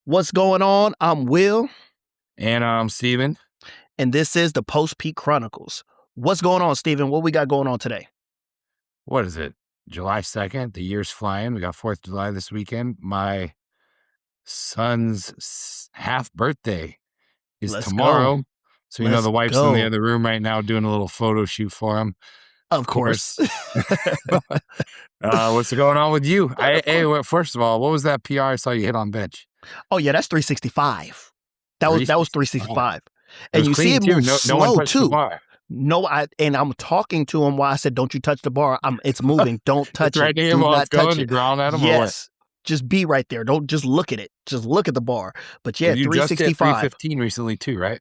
What's going on? I'm Will, And Steven. and this is the PostPChronicles. What's going on, Steven? What we got going on today? What is it? July 2nd. The year's flying. We got 4th of July this weekend. My son's half birthday is Let's go. tomorrow. So, Let's the wife's in the go. other room right now doing a little photo shoot for him. Of course. What's going on with you? Well, First of all, what was that PR I saw you hit on bench? oh, yeah, that's 365. That was 365. It was And you see clean it too. move No one slow, touched the too. bar. No, and I'm talking to him while I said, don't you touch the bar. It's moving. Don't touch It's right it. near Do him while not it's going touch to it. ground at him. Yes. Just be right there. Don't just look at it. Just look at the bar. But yeah, You just hit 365. 315 recently too, right?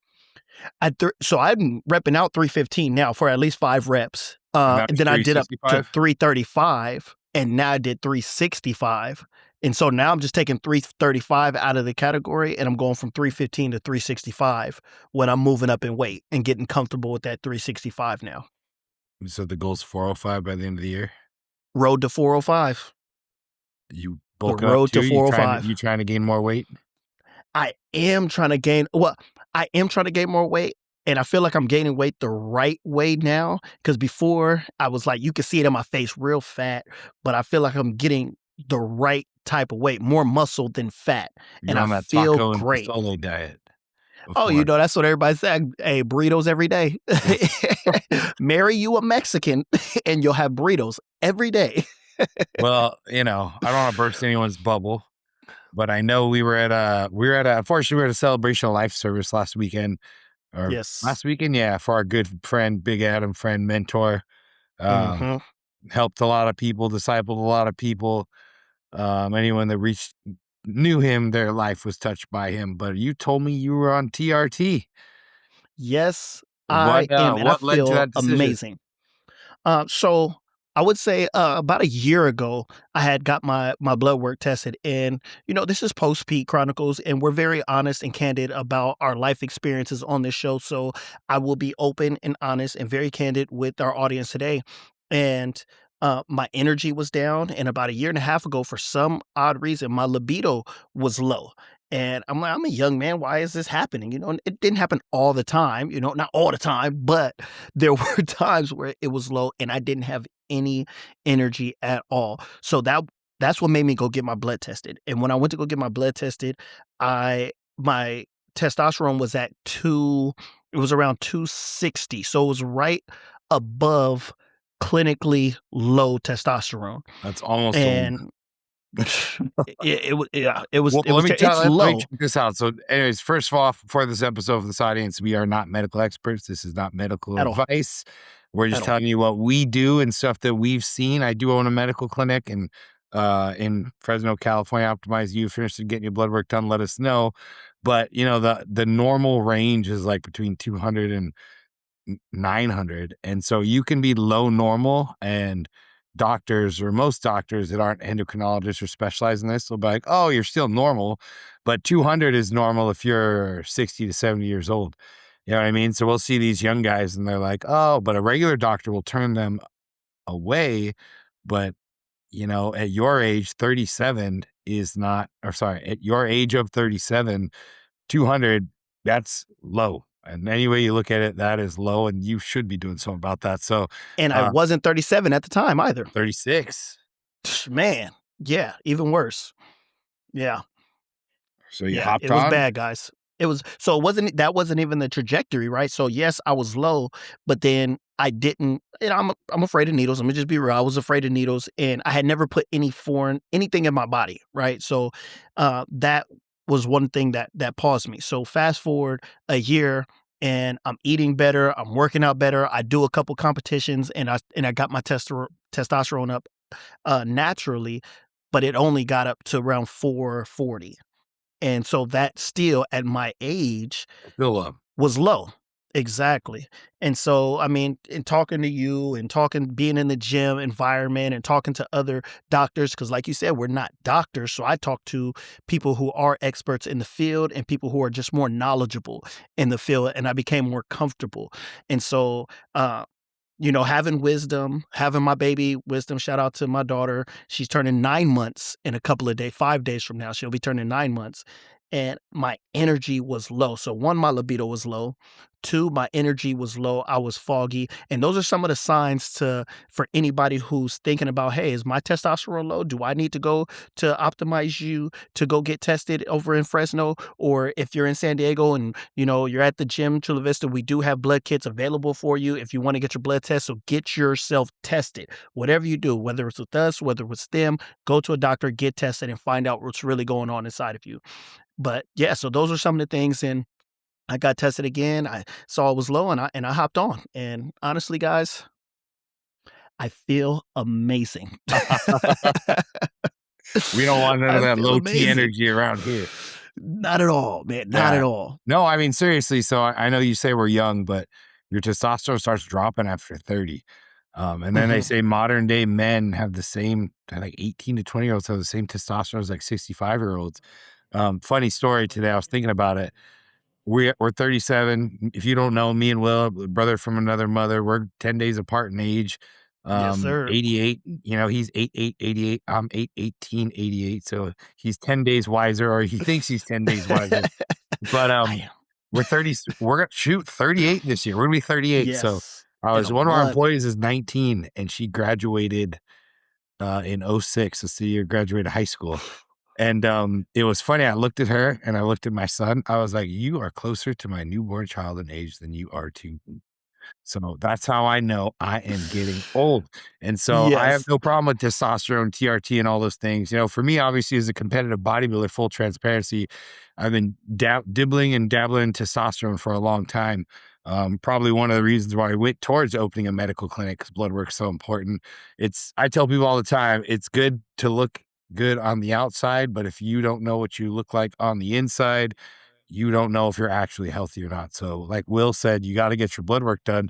So I'm repping out 315 now for at least 5 reps. And then I did up to 335, and now I did 365. And so now I'm just taking 335 out of the category, and I'm going from 315 to 365 when I'm moving up in weight and getting comfortable with that 365 now. So the goal's 405 by the end of the year? Road to 405. You bulk The up road to too? 405. You trying to gain more weight? I am trying to gain more weight, and I feel like I'm gaining weight the right way now, because before I was like, you could see it in my face, real fat, but I feel like I'm getting the right type of weight, more muscle than fat, You're and on I that feel taco and great. pozole diet. Oh, before. that's what everybody said. Hey, burritos every day. Marry you a Mexican, and you'll have burritos every day. Well, I don't want to burst anyone's bubble, but I know we were at unfortunately, we were at a celebration of life service last weekend. Yes. Last weekend, yeah, for our good friend, Big Adam, friend, mentor. Helped a lot of people, discipled a lot of people. Anyone that knew him, their life was touched by him. But you told me you were on TRT. Yes, I am, and what I led to feel that decision? amazing. So I would say about a year ago, I had got my blood work tested, and this is PostPChronicles, and we're very honest and candid about our life experiences on this show. So I will be open and honest and very candid with our audience today. And my energy was down, and about a year and a half ago, for some odd reason, my libido was low. And I'm like, I'm a young man. Why is this happening? And it didn't happen all the time, not all the time, but there were times where it was low and I didn't have any energy at all. So that's what made me go get my blood tested. And when I went to go get my blood tested, my testosterone was at it was around 260. So it was right above clinically low testosterone. That's almost and it was let me low. check this out. So anyways, first of all, for this episode for this audience, we are not medical experts. This is not medical advice. We're just telling you what we do and stuff that we've seen. I do own a medical clinic in Fresno, California. Optimize you. If you're interested in getting your blood work done, let us know. But the normal range is like between 200 and 900. And so you can be low normal, and doctors, or most doctors that aren't endocrinologists or specialize in this, will be like, oh, you're still normal, but 200 is normal if you're 60 to 70 years old. You know what I mean? So we'll see these young guys and they're like, oh, but a regular doctor will turn them away. But, at your age, 37 is not, or sorry, at your age of 37, 200, that's low. And any way you look at it, that is low, and you should be doing something about that. So, and I wasn't 37 at the time either. 36. Man, yeah, even worse. Yeah. So you hopped on? It was bad, guys. That wasn't even the trajectory, right? So yes, I was low, but then I didn't, I'm afraid of needles. Let me just be real. I was afraid of needles, and I had never put anything in my body, right? So that was one thing that paused me. So fast forward a year, and I'm eating better, I'm working out better. I do a couple competitions, and I got my testosterone up naturally, but it only got up to around 440. And so that still, at my age, was low. Exactly. And so, in talking to you and being in the gym environment and talking to other doctors, because like you said, we're not doctors. So I talk to people who are experts in the field and people who are just more knowledgeable in the field. And I became more comfortable. And so, having wisdom, having my baby Wisdom, shout out to my daughter. She's turning 9 months in a couple of days, 5 days from now. She'll be turning 9 months. and my energy was low. So one, my libido was low. Two, my energy was low. I was foggy. And those are some of the signs to for anybody who's thinking about, hey, is my testosterone low? Do I need to go to Optimize You to go get tested over in Fresno? Or if you're in San Diego and you're at the gym, Chula Vista, we do have blood kits available for you if you want to get your blood test. So get yourself tested. Whatever you do, whether it's with us, whether it's them, go to a doctor, get tested, and find out what's really going on inside of you. But yeah, so those are some of the things, and I got tested again. I saw it was low, and I hopped on. And honestly, guys, I feel amazing. We don't want none of I that feel low T amazing. energy around here. Not at all, man. Not Yeah. at all. No, I mean, seriously. So I know you say we're young, but your testosterone starts dropping after 30. And then they Mhm. say modern day men have the same, like 18 to 20-year-olds have the same testosterone as like 65-year-olds. Funny story today. I was thinking about it. We're 37. If you don't know, me and Will, brother from another mother, we're 10 days apart in age. Yes, sir. 88, he's 8'8", 88. I'm 8'18", 88. So he's 10 days wiser, or he thinks he's 10 days wiser. But I am. we're 30, we're gonna shoot 38 this year. We're gonna be 38. So Yes. I In was a one of our month. employees is 19 and she graduated in '06. That's the year graduated high school. And it was funny. I looked at her and I looked at my son. I was like, you are closer to my newborn child in age than you are to me. So that's how I know I am getting old. And so I have Yes. no problem with testosterone, TRT, and all those things. For me, obviously, as a competitive bodybuilder, full transparency, I've been dibbling and dabbling in testosterone for a long time. Probably one of the reasons why I went towards opening a medical clinic because blood work's so important. I tell people all the time, it's good to look good on the outside, but if you don't know what you look like on the inside, you don't know if you're actually healthy or not. So, like Will said, you got to get your blood work done.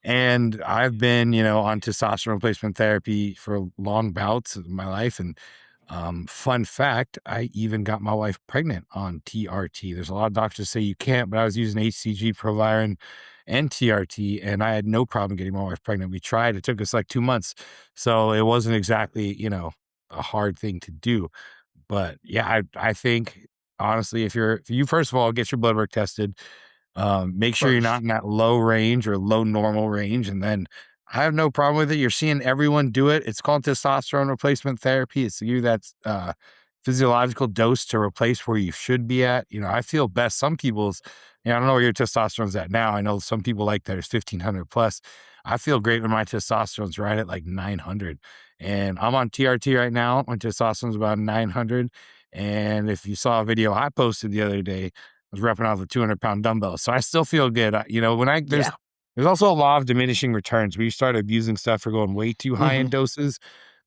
And I've been, on testosterone replacement therapy for long bouts of my life. And fun fact, I even got my wife pregnant on TRT. There's a lot of doctors say you can't, but I was using HCG, Proviron, and TRT, and I had no problem getting my wife pregnant. We tried. It took us like 2 months. So it wasn't exactly, a hard thing to do. But yeah, I think honestly, if you first of all get your blood work tested, make sure you're not First. in that low range or low normal range, and then I have no problem with it. You're seeing everyone do it. It's called testosterone replacement therapy. It's to give you that physiological dose to replace where you should be at. I feel best. Some people's, I don't know where your testosterone's at now. I know some people like that. It's 1500 plus. I feel great when my testosterone's right at like 900. And I'm on TRT right now. My testosterone's about 900. And if you saw a video I posted the other day, I was repping out the 200-pound dumbbell. So I still feel good. Yeah. There's also a law of diminishing returns. When you start abusing stuff or going way too high in Mhm. doses,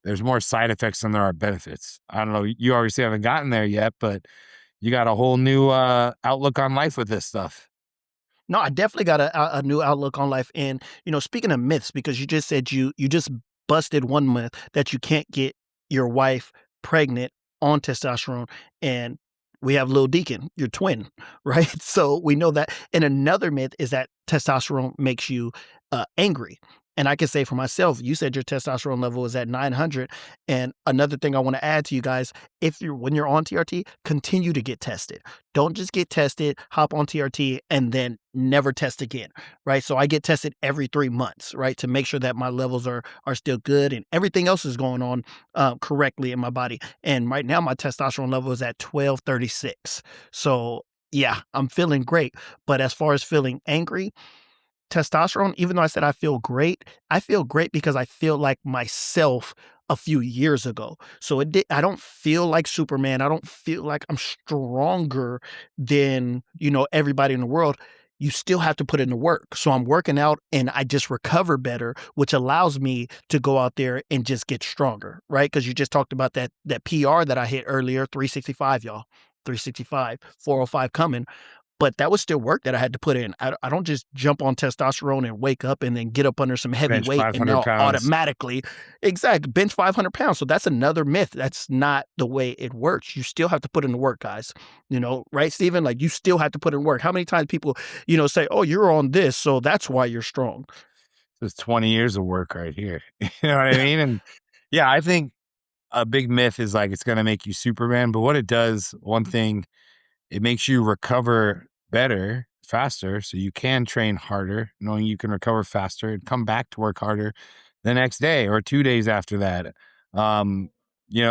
there's more side effects than there are benefits. I don't know. You obviously haven't gotten there yet, but you got a whole new outlook on life with this stuff. No, I definitely got a new outlook on life. And speaking of myths, because you just said you just busted one myth that you can't get your wife pregnant on testosterone, and we have Lil Deacon, your twin, right? So we know that. And another myth is that testosterone makes you angry. And I can say for myself, you said your testosterone level is at 900. And another thing I want to add to you guys, when you're on TRT, continue to get tested. Don't just get tested, hop on TRT, and then never test again, right? So I get tested every 3 months, right, to make sure that my levels are still good and everything else is going on correctly in my body. And right now, my testosterone level is at 1236. So yeah, I'm feeling great. But as far as feeling angry, testosterone, even though I said I feel great because I feel like myself a few years ago. So I don't feel like Superman. I don't feel like I'm stronger than, everybody in the world. You still have to put in the work. So I'm working out and I just recover better, which allows me to go out there and just get stronger, right? Because you just talked about that PR that I hit earlier, 365, y'all. 365, 405 coming. But that was still work that I had to put in. I don't just jump on testosterone and wake up and then get up under some heavy Bench weight and 500 now pounds. automatically bench 500 pounds. So that's another myth. That's not the way it works. You still have to put in the work, guys. Right, Steven? Like you still have to put in work. How many times people, say, oh, you're on this, so that's why you're strong. It's 20 years of work right here. You know what I mean? And yeah, I think a big myth is like it's going to make you Superman. But what it does, one thing It makes you recover better, faster, so you can train harder, knowing you can recover faster and come back to work harder the next day or 2 days after that. Um,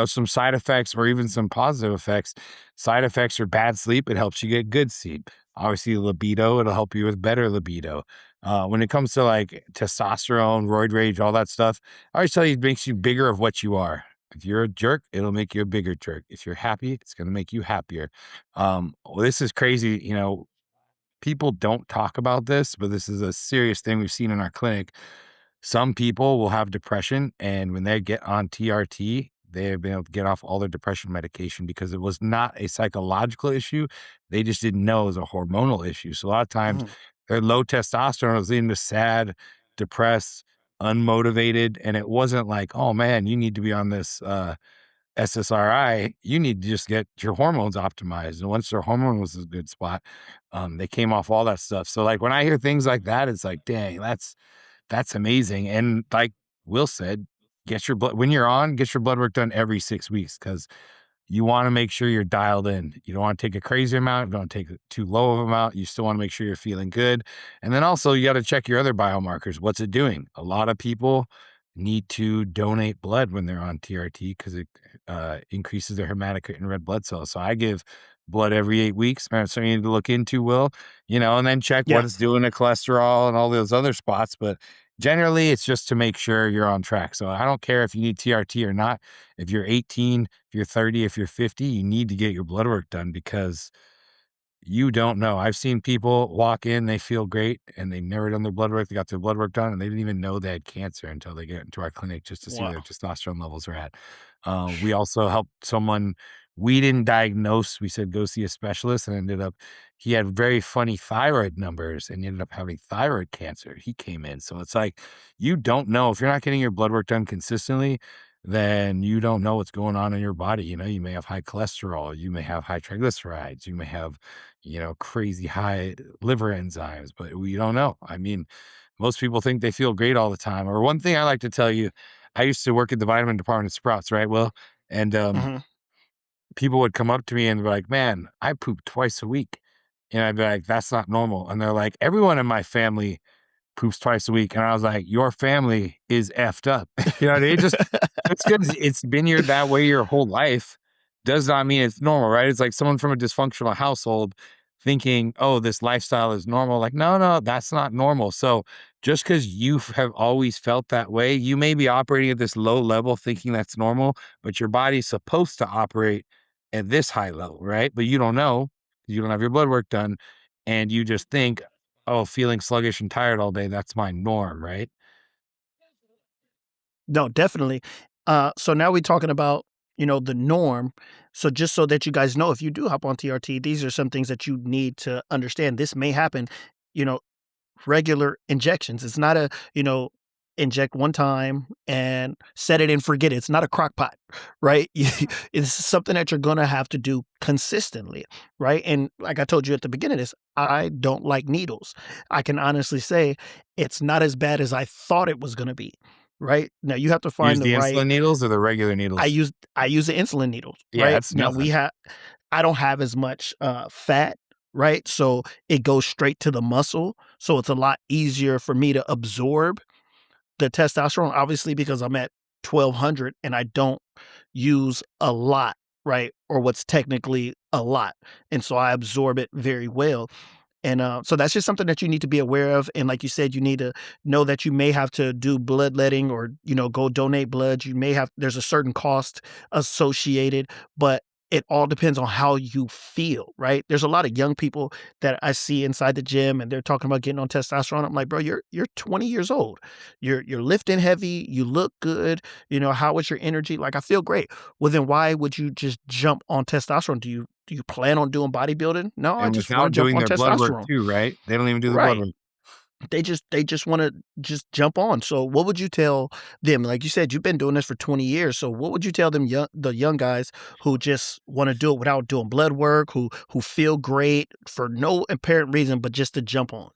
some side effects or even some positive effects. Side effects are bad sleep. It helps you get good sleep. Obviously, libido, it'll help you with better libido. When it comes to like testosterone, roid rage, all that stuff, I always tell you it makes you bigger of what you are. If you're a jerk, it'll make you a bigger jerk. If you're happy, it's going to make you happier. This is crazy. People don't talk about this, but this is a serious thing we've seen in our clinic. Some people will have depression, and when they get on TRT, they have been able to get off all their depression medication because it was not a psychological issue. They just didn't know it was a hormonal issue. So a lot of times Mhm. their low testosterone was leading to sad, depressed, unmotivated. And it wasn't like, oh man, you need to be on this SSRI, you need to just get your hormones optimized. And once their hormone was a good spot, they came off all that stuff. So like when I hear things like that, it's like, dang, that's amazing. And like Will said, get your blood when you're on, get your blood work done every 6 weeks because you want to make sure you're dialed in. You don't want to take a crazy amount. You don't take too low of an amount. You still want to make sure you're feeling good. And then also you got to check your other biomarkers. What's it doing? A lot of people need to donate blood when they're on TRT because it increases their hematocrit and red blood cells. So I give blood every 8 weeks. Man, so you need to look into, Will, and then check what Yeah. it's doing to cholesterol and all those other spots. But generally, it's just to make sure you're on track. So I don't care if you need TRT or not. If you're 18, if you're 30, if you're 50, you need to get your blood work done because you don't know. I've seen people walk in, they feel great, and they never done their blood work. They got their blood work done, and they didn't even know they had cancer until they get into our clinic just to see where their Wow. testosterone levels are at. We also helped someone we didn't diagnose. We said, go see a specialist, and ended up, he had very funny thyroid numbers and ended up having thyroid cancer. He came in. So it's like, you don't know. If you're not getting your blood work done consistently, then you don't know what's going on in your body. You may have high cholesterol, you may have high triglycerides, you may have crazy high liver enzymes, but we don't know. I mean, most people think they feel great all the time. Or one thing I like to tell you, I used to work at the vitamin department at Sprouts, right? Well, and Mhm. people would come up to me and be like, man, I poop twice a week. And I'd be like, that's not normal. And they're like, everyone in my family poops twice a week. And I was like, your family is effed up. Just because it's been that way your whole life does not mean it's normal, right? It's like someone from a dysfunctional household thinking, oh, this lifestyle is normal. Like, no, no, that's not normal. So just because you have always felt that way, you may be operating at this low level thinking that's normal, but your body's supposed to operate at this high level, right? But you don't know. You don't have your blood work done. And you just think, oh, feeling sluggish and tired all day, that's my norm, right? No, definitely. So now we're talking about, the norm. So just so that you guys know, if you do hop on TRT, these are some things that you need to understand. This may happen, you know, regular injections. It's not a, inject one time and set it and forget it. It's not a crock pot, right? It's something that you're going to have to do consistently, right? And like I told you at the beginning of this, I don't like needles. I can honestly say it's not as bad as I thought it was going to be, right? Now you have to Use find the the right. insulin needles or the regular I needles? use I use the insulin needles, Yeah, right? it's Now we nothing. have I don't have as much fat, right? So it goes straight to the muscle. So it's a lot easier for me to absorb the testosterone, obviously, because I'm at 1200 and I don't use a lot, right? Or what's technically a lot. And so I absorb it very well. And so that's just something that you need to be aware of. And like you said, you need to know that you may have to do bloodletting or, go donate blood. There's a certain cost associated, but it all depends on how you feel, right? There's a lot of young people that I see inside the gym and they're talking about getting on testosterone. I'm like, bro, you're 20 years old. You're lifting heavy, you look good, how is your energy? Like I feel great. Well, then why would you just jump on testosterone? Do you plan on doing bodybuilding? No, I And just wanna without jump doing on their blood work testosterone. too, right? They don't even do the blood Right. work. They just wanna just jump on. So what would you tell them? Like you said, you've been doing this for 20 years. So what would you tell them the young guys who just wanna do it without doing blood work, who feel great for no apparent reason, but just to jump on?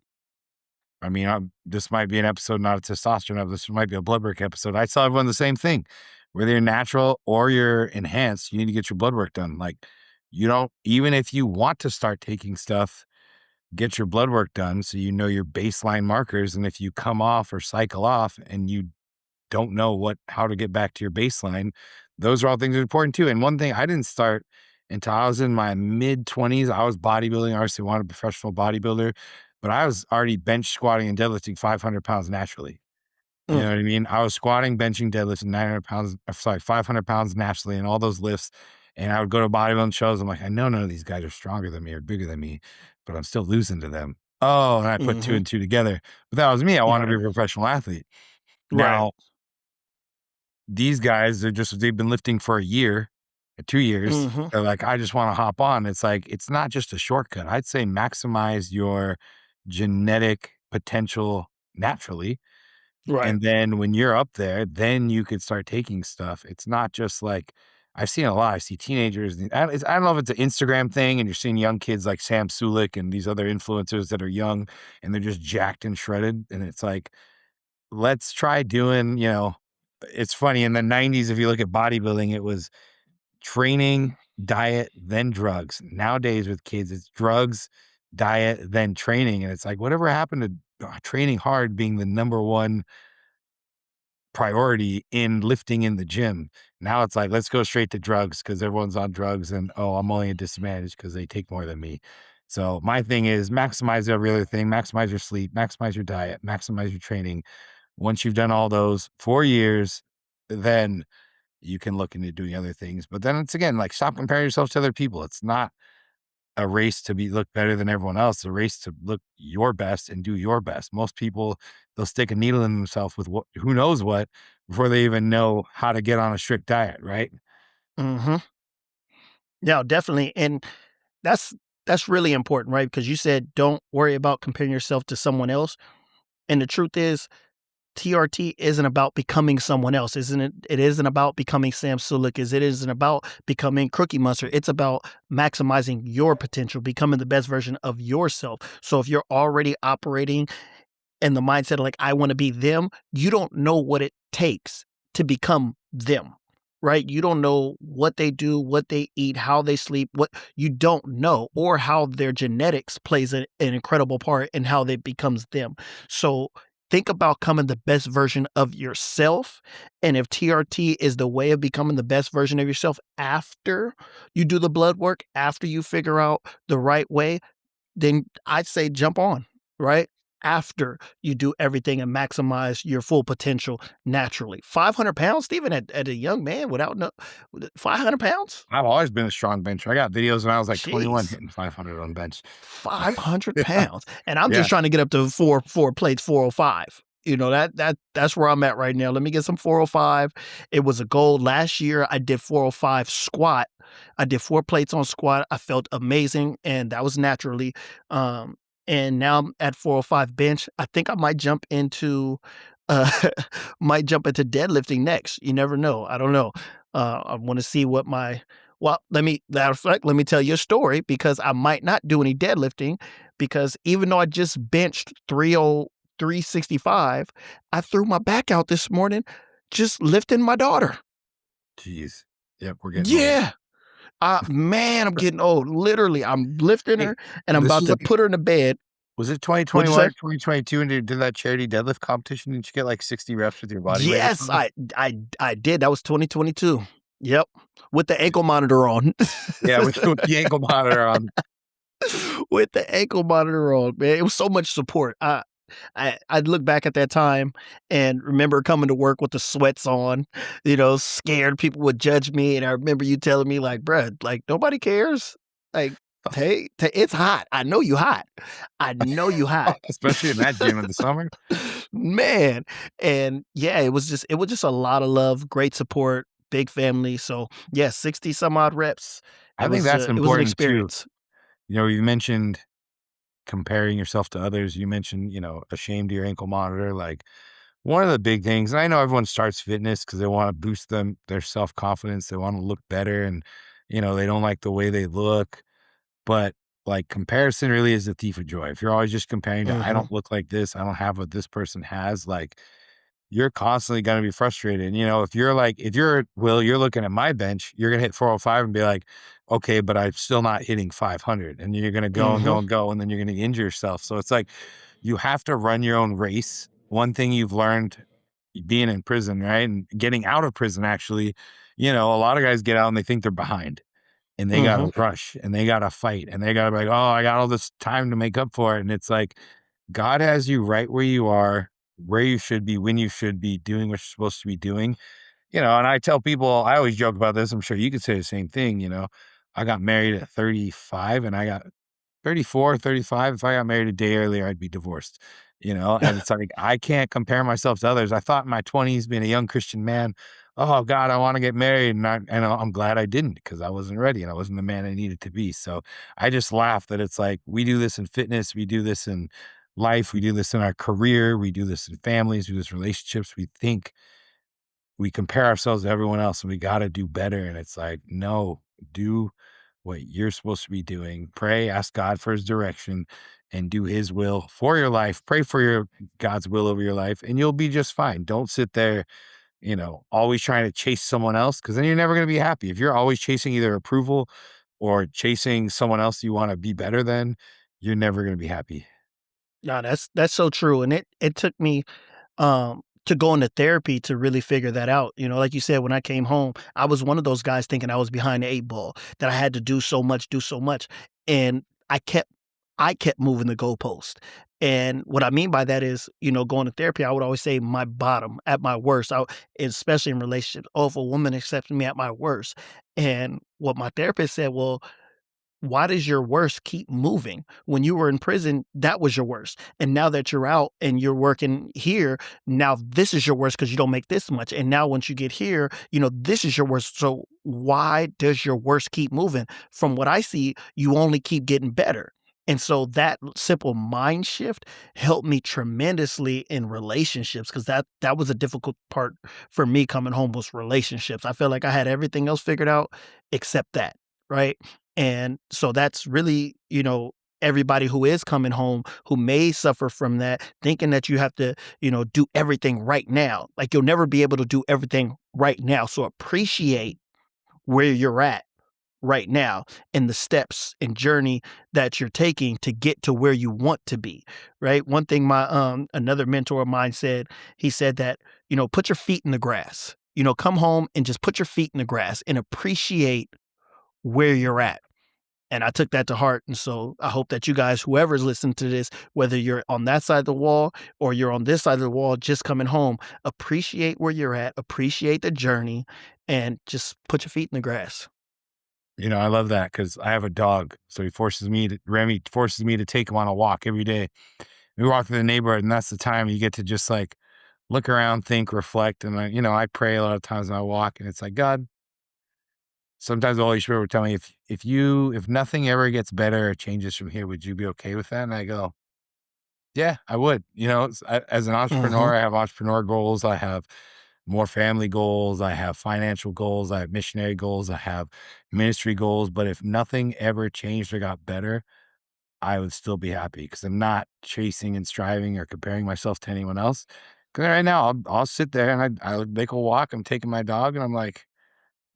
I mean, this might be an episode, not a testosterone episode. This might be a blood work episode. I tell everyone the same thing. Whether you're natural or you're enhanced, you need to get your blood work done. Like you don't, even if you want to start taking stuff, get your blood work done so you know your baseline markers. And if you come off or cycle off and you don't know how to get back to your baseline, those are all things that are important too. And one thing, I didn't start until I was in my mid-20s. I was bodybuilding. I obviously wanted a professional bodybuilder, but I was already bench squatting and deadlifting 500 pounds naturally. You Mm, know what I mean? I was squatting, benching, deadlifting 900 pounds, sorry, 500 pounds naturally and all those lifts. And I would go to bodybuilding shows. I'm like, I know none of these guys are stronger than me or bigger than me, but I'm still losing to them. Oh, and I put two mhm. and two together. But that was me. I wanted to Right. be a professional athlete. Right. Now, these guys are just, they've been lifting for a year, 2 years. Mhm. They're like, I just want to hop on. It's like, it's not just a shortcut. I'd say maximize your genetic potential naturally. Right. And then when you're up there, then you could start taking stuff. It's not just like, I've seen a lot. I see teenagers. I don't know if it's an Instagram thing, and you're seeing young kids like Sam Sulik and these other influencers that are young and they're just jacked and shredded. And it's like, let's try doing, it's funny. In the 90s, if you look at bodybuilding, it was training, diet, then drugs. Nowadays with kids, it's drugs, diet, then training. And it's like, whatever happened to training hard being the number one priority in lifting in the gym? Now it's like, let's go straight to drugs because everyone's on drugs, and oh, I'm only a disadvantage because they take more than me. So my thing is maximize every other thing, maximize your sleep, maximize your diet, maximize your training. Once you've done all those 4 years, then you can look into doing other things. But then it's again, like, stop comparing yourself to other people. It's not a race to look better than everyone else. It's a race to look your best and do your best. Most people, they'll stick a needle in themselves with who knows what before they even know how to get on a strict diet, right? Mhm. Yeah, definitely, and that's that's really important, right? Because you said don't worry about comparing yourself to someone else, and the truth is TRT isn't about becoming someone else, isn't it? It isn't about becoming Sam Sulek, is it isn't about becoming Cookie Monster. It's about maximizing your potential, becoming the best version of yourself. So if you're already operating and the mindset of like, I want to be them, you don't know what it takes to become them, right? You don't know what they do, what they eat, how they sleep, what you don't know, or how their genetics plays an incredible part in how they becomes them. So think about becoming the best version of yourself. And if TRT is the way of becoming the best version of yourself after you do the blood work, after you figure out the right way, then I'd say jump on, right? After you do everything and maximize your full potential naturally. 500 pounds, Stephen, at a young man without no 500 pounds? I've always been a strong bencher. I got videos when I was like 21 Jeez. hitting 500 on bench. 500 Yeah. pounds. And I'm Yeah. just trying to get up to four plates, 405. You know, that's where I'm at right now. Let me get some 405. It was a goal last year. I did 405 squat. I did 4 plates on squat. I felt amazing, and that was naturally. Um, and now I'm at 405 bench. I think I might jump into uh might jump into deadlifting next. You never know. I don't know. I want to see what my well, matter of fact, let me tell you a story because I might not do any deadlifting because even though I just benched 365, I threw my back out this morning just lifting my daughter. Jeez. Yep. We're getting old. Yeah. Man, I'm getting old. Literally, I'm lifting Hey, her and I'm this about was to like, put her in the bed. was it What'd you 2021 say? or 2022 and you did that charity deadlift competition? Didn't you get like 60 reps with your body weight or Yes, something? I did. That was 2022. Yep. With the ankle monitor on. Yeah. With the ankle monitor on. With the ankle monitor on, man. It was so much support. I'd look back at that time and remember coming to work with the sweats on, scared people would judge me. And I remember you telling me, like, bruh, like, nobody cares. Like, hey, it's hot. I know you hot. I know you hot. Especially in that gym in the summer. Man. And yeah, it was just a lot of love, great support, big family. So yeah, 60 some odd reps. I think that's It was an important too. experience. You mentioned comparing yourself to others. You mentioned, ashamed of your ankle monitor. Like, one of the big things, and I know everyone starts fitness because they want to boost their self-confidence. They want to look better and, they don't like the way they look. But like, comparison really is a thief of joy. If you're always just comparing to, I Mhm. don't look like this, I don't have what this person has, like, you're constantly going to be frustrated. You know, if you're Will, you're looking at my bench, you're going to hit 405 and be like, okay, but I'm still not hitting 500. And you're going to go and Mhm. go and go, and then you're going to injure yourself. So it's like, you have to run your own race. One thing you've learned being in prison, right? And getting out of prison, actually, you know, a lot of guys get out and they think they're behind and they got Mhm. to rush and they got to fight and they got to be like, oh, I got all this time to make up for it. And it's like, God has you right where you are, where you should be, when you should be doing what you're supposed to be doing. You know, and I tell people, I always joke about this. I'm sure you could say the same thing. You know, I got married at 35 and I got 34, 35. If I got married a day earlier, I'd be divorced, you know? And it's like, I can't compare myself to others. I thought in my 20s, being a young Christian man, oh God, I want to get married. And I'm glad I didn't, because I wasn't ready and I wasn't the man I needed to be. So I just laugh that it's like, we do this in fitness, we do this in life, we do this in our career, we do this in families, we do this in relationships. We think we compare ourselves to everyone else and we got to do better. And it's like, no, do what you're supposed to be doing. Pray, ask God for his direction and do his will for your life. Pray for your God's will over your life and you'll be just fine. Don't sit there, you know, always trying to chase someone else, because then you're never going to be happy. If you're always chasing either approval or chasing someone else you want to be better than, you're never going to be happy. No, that's so true, and it took me to go into therapy to really figure that out. You know, like you said, when I came home, I was one of those guys thinking I was behind the 8 ball, that I had to do so much. And I kept moving the goalpost. And what I mean by that is, you know, going to therapy, I would always say my bottom at my worst, especially in relationships. Oh, if a woman accepts me at my worst. And what my therapist said, well, why does your worst keep moving? When you were in prison, that was your worst. And now that you're out and you're working here, now this is your worst because you don't make this much. And now once you get here, you know, this is your worst. So why does your worst keep moving? From what I see, you only keep getting better. And so that simple mind shift helped me tremendously in relationships, because that was a difficult part for me coming home, was relationships. I feel like I had everything else figured out except that, right? And so that's really, you know, everybody who is coming home who may suffer from that, thinking that you have to, you know, do everything right now. Like, you'll never be able to do everything right now. So appreciate where you're at right now and the steps and journey that you're taking to get to where you want to be. Right. One thing my another mentor of mine said, he said that, you know, put your feet in the grass. You know, come home and just put your feet in the grass and appreciate where you're at. And I took that to heart, and so I hope that you guys, whoever's listening to this, whether you're on that side of the wall or you're on this side of the wall just coming home, appreciate where you're at, appreciate the journey, and just put your feet in the grass. You know, I love that because I have a dog. So Remy forces me to take him on a walk every day. We walk through the neighborhood, and that's the time you get to just like look around, think, reflect. And you know, I pray a lot of times when I walk, and it's like, God, sometimes the Holy Spirit would tell me, if nothing ever gets better or changes from here, would you be okay with that? And I go, yeah, I would. You know, as an Mhm. entrepreneur, I have entrepreneur goals. I have more family goals. I have financial goals. I have missionary goals. I have ministry goals. But if nothing ever changed or got better, I would still be happy, because I'm not chasing and striving or comparing myself to anyone else. Because right now, I'll sit there and I make a walk. I'm taking my dog, and I'm like,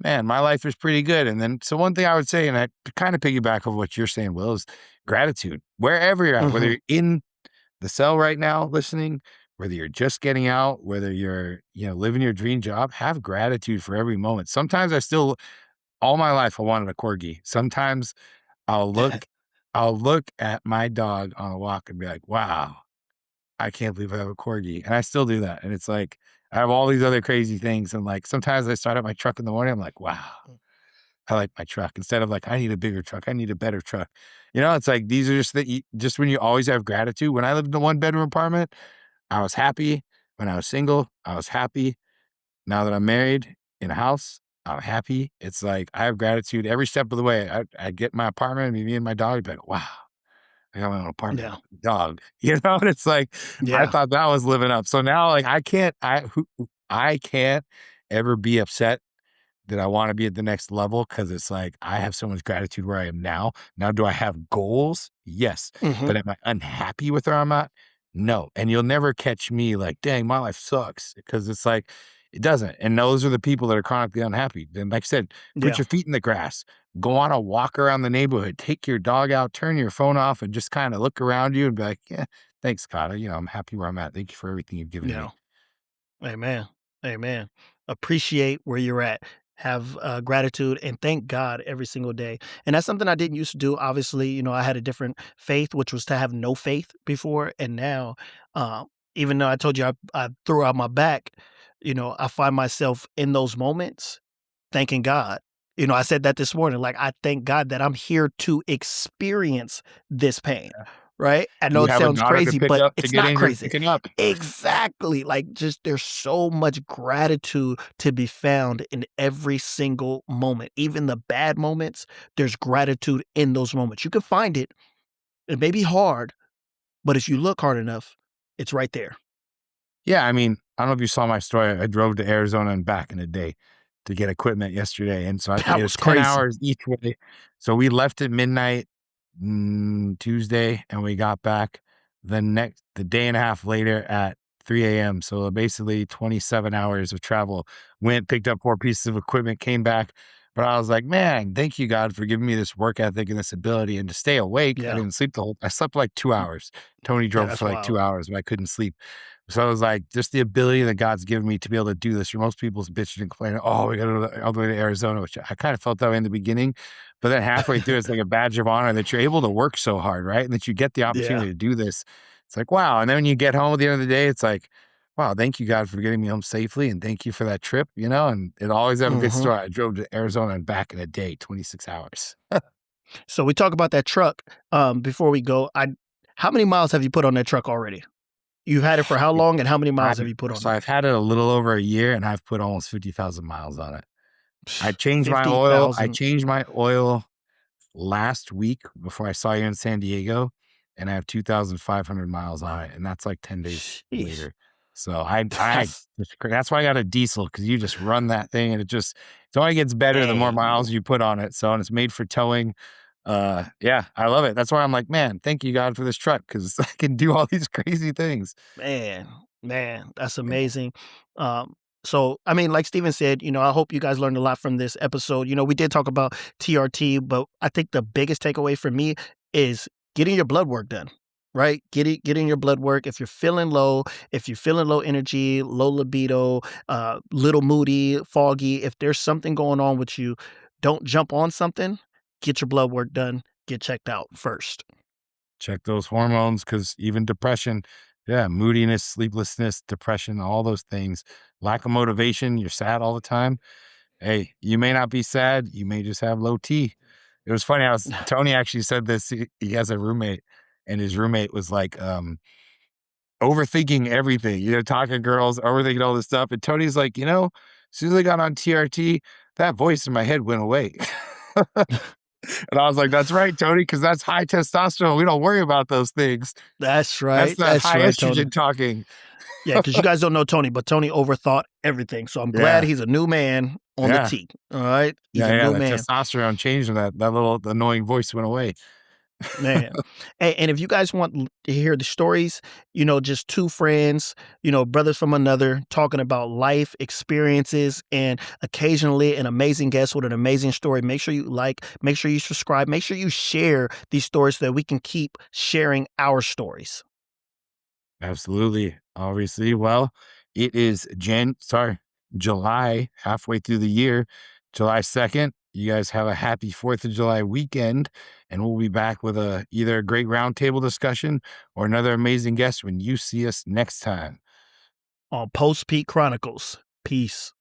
man, my life is pretty good. And then, so one thing I would say, and I kind of piggyback of what you're saying, Will, is gratitude. Wherever you're at, whether Mhm. you're in the cell right now listening, whether you're just getting out, whether you're, you know, living your dream job, have gratitude for every moment. Sometimes all my life, I wanted a corgi. Sometimes I'll look, I'll look at my dog on a walk and be like, wow, I can't believe I have a corgi. And I still do that. And it's like, I have all these other crazy things. And like, sometimes I start up my truck in the morning. I'm like, wow, I like my truck, instead of like, I need a bigger truck. I need a better truck. You know, it's like, these are just when you always have gratitude. When I lived in a 1 bedroom apartment, I was happy. When I was single, I was happy. Now that I'm married in a house, I'm happy. It's like, I have gratitude every step of the way. I get in my apartment, me and my dog, be like, wow, I got my own apartment, Yeah. dog. You know, and it's like, I Yeah. thought that was living up. So now, like, I can't ever be upset that I want to be at the next level, because it's like, I have so much gratitude where I am now. Now, do I have goals? Yes. Mhm. But am I unhappy with where I'm at? No. And you'll never catch me like, dang, my life sucks. Because it's like, it doesn't. And those are the people that are chronically unhappy. Then, like I said, put Yeah. your feet in the grass, go on a walk around the neighborhood, take your dog out, turn your phone off, and just kind of look around you and be like, yeah, thanks, Scott. I'm happy where I'm at. Thank you for everything you've given to Yeah. me. Amen. Amen. Appreciate where you're at. Have gratitude and thank God every single day. And that's something I didn't used to do. Obviously, I had a different faith, which was to have no faith before. And now, uh, even though I told you I threw out my back, I find myself in those moments thanking God. I said that this morning, like, I thank God that I'm here to experience this pain, right? I know You it have a sounds daughter to crazy, pick but up to it's get not injured crazy. picking up. Exactly. Like, just there's so much gratitude to be found in every single moment. Even the bad moments, there's gratitude in those moments. You can find it. It may be hard, but if you look hard enough, it's right there. Yeah, I mean, I don't know if you saw my story. I drove to Arizona and back in a day to get equipment yesterday, and so it That was was 10 crazy. hours each way. So we left at midnight, Tuesday, and we got back the day and a half later at 3 AM. So basically 27 hours of travel. Went, picked up 4 pieces of equipment, came back. But I was like, man, thank you, God, for giving me this work ethic and this ability and to stay awake. I Yeah. didn't sleep I slept like 2 hours. Tony Yeah, drove that's for like 2 wild. hours, but I couldn't sleep. So I was like, just the ability that God's given me to be able to do this. For most people's bitching and complaining, oh, we got to go all the way to Arizona, which I kind of felt that way in the beginning. But then halfway through, it's like a badge of honor that you're able to work so hard, right? And that you get the Yeah. opportunity to do this. It's like, wow. And then when you get home at the end of the day, it's like, wow, thank you, God, for getting me home safely. And thank you for that trip, and it always have a good Mhm. story. I drove to Arizona and back in a day, 26 hours. So we talk about that truck. Before we go, how many miles have you put on that truck already? You've had it for how long, and how many I, miles have you put on so it? I've had it a little over a year and I've put almost 50,000 miles on it. I changed my oil. I 50,000. changed my oil last week before I saw you in San Diego, and I have 2,500 miles on it, and that's like 10 days Sheesh. later. So I That's that's why I got a diesel because you just run that thing and it only gets better the more dang, miles you put on it. So and it's made for towing. Yeah, I love it. That's why I'm like, man, thank you God for this truck because I can do all these crazy things. man, man, that's amazing. Um, so, I mean, like Steven said, I hope you guys learned a lot from this episode. We did talk about TRT, but I think the biggest takeaway for me is getting your blood work done, right? Getting your blood work. If you're feeling low, if you're feeling low energy, low libido, little moody, foggy, if there's something going on with you, don't jump on something. Get your blood work done. Get checked out first. Check those hormones because even depression, yeah, moodiness, sleeplessness, depression, all those things, lack of motivation, you're sad all the time. Hey, you may not be sad, you may just have low T. It was funny. Tony actually said this. He has a roommate, and his roommate was like, overthinking everything, talking to girls, overthinking all this stuff. And Tony's like, as soon as I got on TRT, that voice in my head went away. And I was like, that's right, Tony, because that's high testosterone. We don't worry about those things. That's That's right. that That's high right, Tony. estrogen talking. Yeah, because you guys don't know Tony, but Tony overthought everything. So I'm glad Yeah, he's a new man on the yeah, T. All right. He's yeah, a yeah. new That man. testosterone changed, and that little annoying voice went away. Man. And if you guys want to hear the stories, just two friends, brothers from another, talking about life experiences and occasionally an amazing guest with an amazing story, make sure you like, make sure you subscribe, make sure you share these stories so that we can keep sharing our stories. Absolutely. Obviously. Well, it is July, halfway through the year, July 2nd. You guys have a happy 4th of July weekend, and we'll be back with either a great roundtable discussion or another amazing guest when you see us next time. On Post Peak Chronicles. Peace.